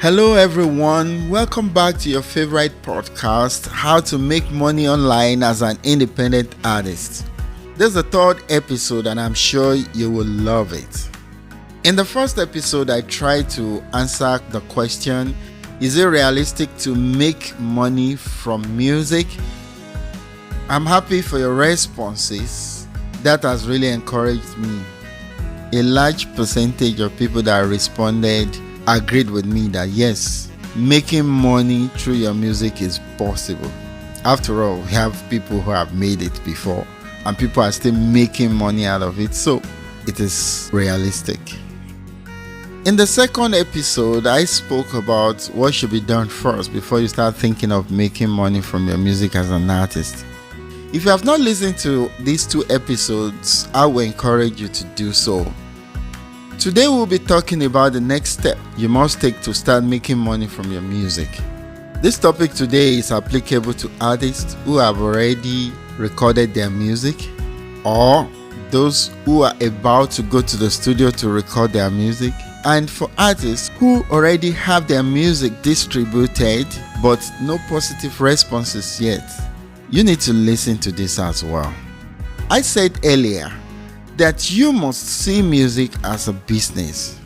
Hello everyone, welcome back to your favorite podcast, How to Make Money Online as an Independent Artist. This is the third episode and I'm sure you will love it. In the first episode, I tried to answer the question, is it realistic to make money from music? I'm happy for your responses. That has really encouraged me. A large percentage of people that responded agreed with me that yes, making money through your music is possible. After all, we have people who have made it before and people are still making money out of it, so it is realistic. In the second episode, I spoke about what should be done first before you start thinking of making money from your music as an artist. If you have not listened to these two episodes, I will encourage you to do so. Today we'll be talking about the next step you must take to start making money from your music. This topic today is applicable to artists who have already recorded their music or those who are about to go to the studio to record their music, and for artists who already have their music distributed but no positive responses yet. You need to listen to this as well. I said earlier that you must see music as a business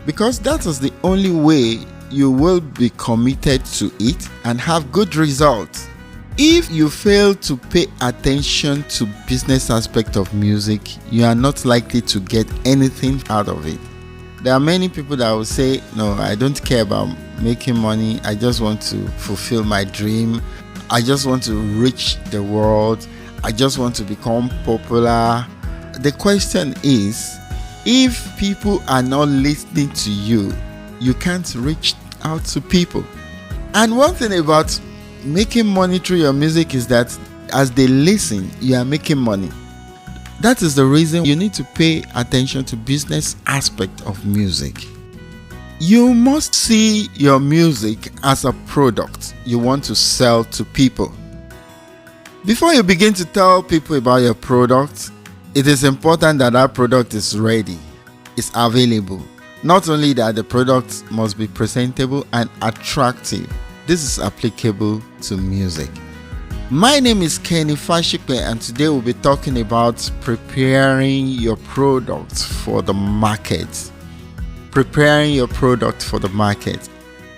because that is the only way you will be committed to it and have good results. If you fail to pay attention to business aspect of music, you are not likely to get anything out of it. There are many people that will say, no, I don't care about making money. I just want to fulfill my dream. I just want to reach the world. I just want to become popular. The question is, if people are not listening to you, you can't reach out to people. And one thing about making money through your music is that as they listen, you are making money. That is the reason you need to pay attention to business aspect of music. You must see your music as a product you want to sell to people. Before you begin to tell people about your product, it is important that that product is ready, is available. Not only that, the product must be presentable and attractive. This is applicable to music. My name is Fasipe and today we'll be talking about preparing your product for the market. Preparing your product for the market.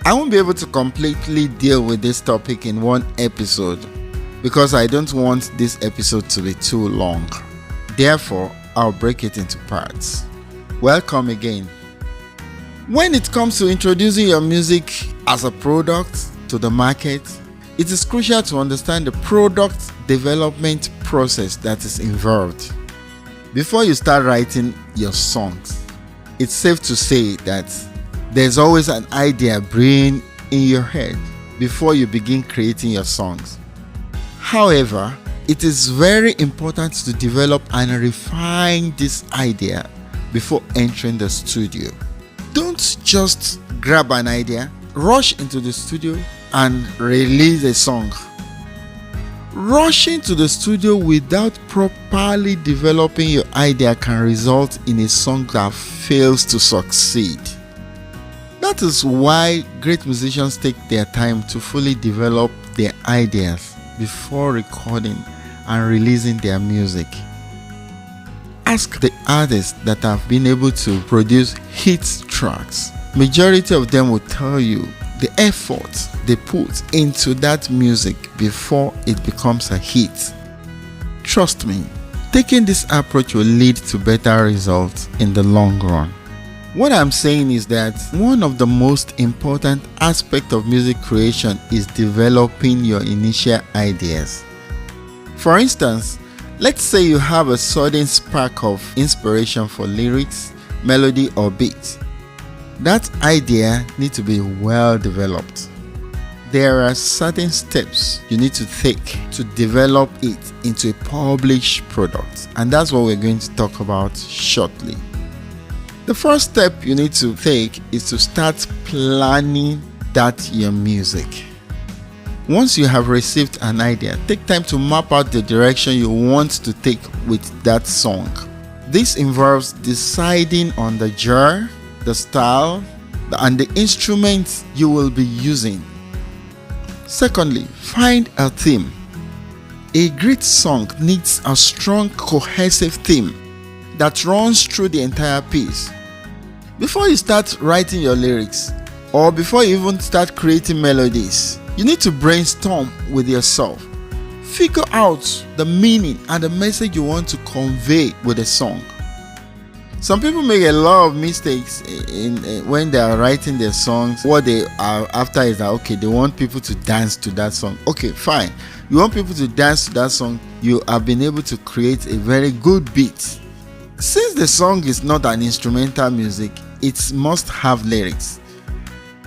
I won't be able to completely deal with this topic in one episode because I don't want this episode to be too long. Therefore, I'll break it into parts. Welcome again. When it comes to introducing your music as a product to the market, it is crucial to understand the product development process that is involved. Before you start writing your songs, it's safe to say that there's always an idea brewing in your head before you begin creating your songs. However, it is very important to develop and refine this idea before entering the studio. Don't just grab an idea, rush into the studio and release a song. Rushing to the studio without properly developing your idea can result in a song that fails to succeed. That is why great musicians take their time to fully develop their ideas before recording and releasing their music. Ask the artists that have been able to produce hit tracks. Majority of them will tell you the effort they put into that music before it becomes a hit. Trust me, taking this approach will lead to better results in the long run. What I'm saying is that one of the most important aspects of music creation is developing your initial ideas. For instance, let's say you have a sudden spark of inspiration for lyrics, melody or beat. That idea needs to be well developed. There are certain steps you need to take to develop it into a published product, and that's what we're going to talk about shortly. The first step you need to take is to start planning your music. Once you have received an idea, take time to map out the direction you want to take with that song. This involves deciding on the genre, the style, and the instruments you will be using. Secondly, find a theme. A great song needs a strong, cohesive theme that runs through the entire piece. Before you start writing your lyrics, or before you even start creating melodies, you need to brainstorm with yourself. Figure out the meaning and the message you want to convey with a song. Some people make a lot of mistakes when they are writing their songs. What they are after is that, okay, they want people to dance to that song. Okay, fine. You want people to dance to that song, you have been able to create a very good beat. Since the song is not an instrumental music, it must have lyrics.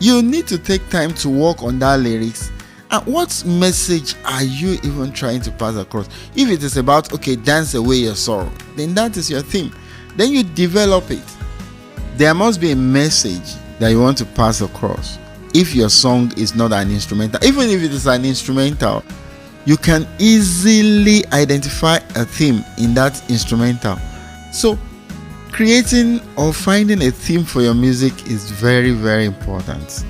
You need to take time to work on that lyrics. And what message are you even trying to pass across? If it is about, okay, dance away your sorrow, then that is your theme. Then you develop it. There must be a message that you want to pass across. If your song is not an instrumental, even if it is an instrumental, you can easily identify a theme in that instrumental. So, creating or finding a theme for your music is very, very important.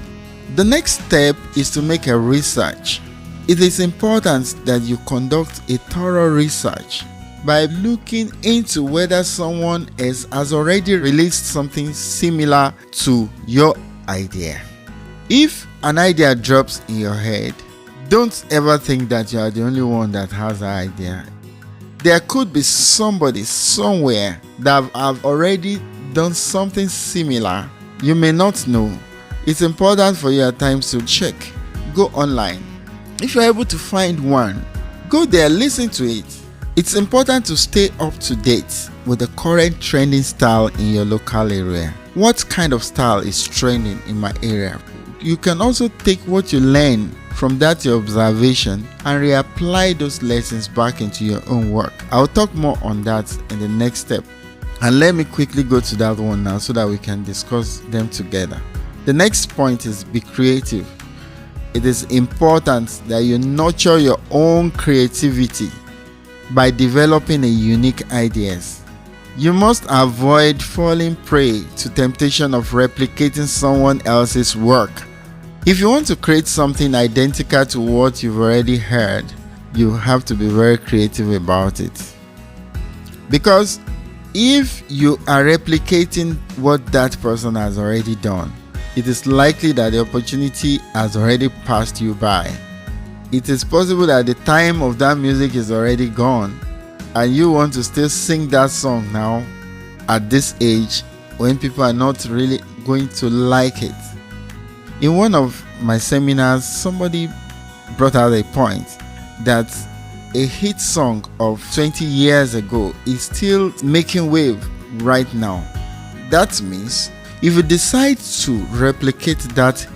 The next step is to make a research. It is important that you conduct a thorough research by looking into whether someone else has already released something similar to your idea. If an idea drops in your head, don't ever think that you are the only one that has an idea. There could be somebody somewhere that have already done something similar. You may not know. It's important for you at times to check. Go online. If you're able to find one, go there, listen to it. It's important to stay up to date with the current trending style in your local area. What kind of style is trending in my area? You can also take what you learn from that your observation and reapply those lessons back into your own work. I'll talk more on that in the next step. And let me quickly go to that one now so that we can discuss them together. The next point is be creative. It is important that you nurture your own creativity by developing a unique ideas. You must avoid falling prey to temptation of replicating someone else's work. If you want to create something identical to what you've already heard, you have to be very creative about it. Because if you are replicating what that person has already done, it is likely that the opportunity has already passed you by. It is possible that the time of that music is already gone and you want to still sing that song now at this age when people are not really going to like it. In one of my seminars, somebody brought out a point that a hit song of 20 years ago is still making wave right now. That means if you decide to replicate that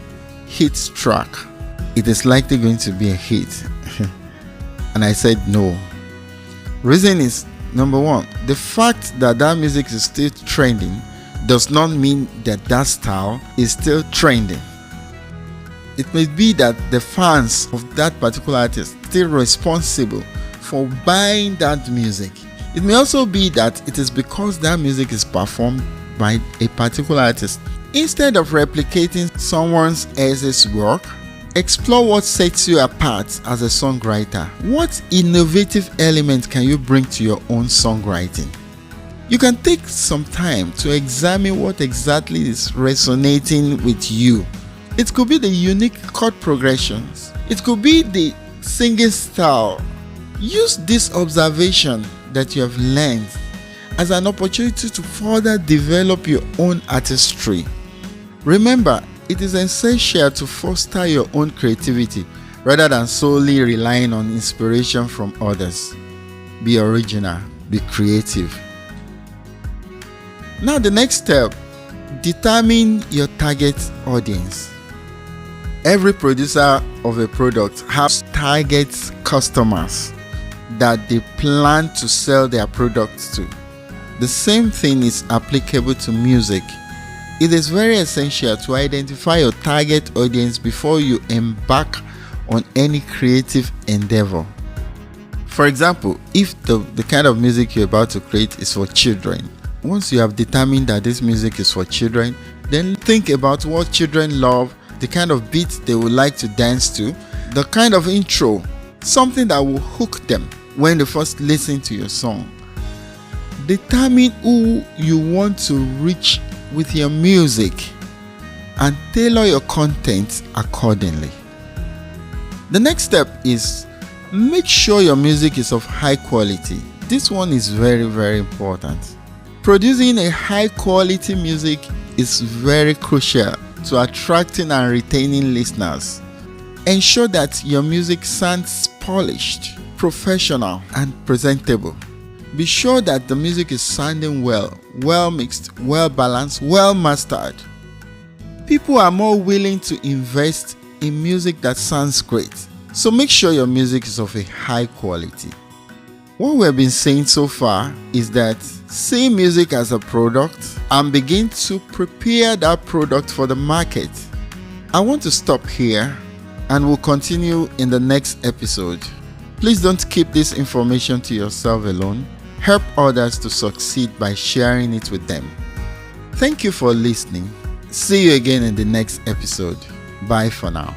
hit track, it is likely going to be a hit. And I said no. Reason is, number one, the fact that that music is still trending does not mean that that style is still trending. It may be that the fans of that particular artist are still responsible for buying that music. It may also be that it is because that music is performed by a particular artist. Instead of replicating someone else's work, explore what sets you apart as a songwriter. What innovative element can you bring to your own songwriting? You can take some time to examine what exactly is resonating with you. It could be the unique chord progressions. It could be the singing style. Use this observation that you have learned as an opportunity to further develop your own artistry. Remember, it is essential to foster your own creativity rather than solely relying on inspiration from others. Be original, be creative. Now the next step, determine your target audience. Every producer of a product has target customers that they plan to sell their products to. The same thing is applicable to music. It is very essential to identify your target audience before you embark on any creative endeavor. For example, if the kind of music you're about to create is for children, once you have determined that this music is for children, Then think about what children love, the kind of beat they would like to dance to, the kind of intro, something that will hook them when they first listen to your song. Determine who you want to reach with your music and tailor your content accordingly. The next step is make sure your music is of high quality. This one is very, very important. Producing a high quality music is very crucial to attracting and retaining listeners. Ensure that your music sounds polished, professional, and presentable. Be sure that the music is sounding well mixed, well balanced, well mastered. People are more willing to invest in music that sounds great, so make sure your music is of a high quality. What we've been saying so far is that see music as a product and begin to prepare that product for the market. I want to stop here and we'll continue in the next episode. Please don't keep this information to yourself alone. Help others to succeed by sharing it with them. Thank you for listening. See you again in the next episode. Bye for now.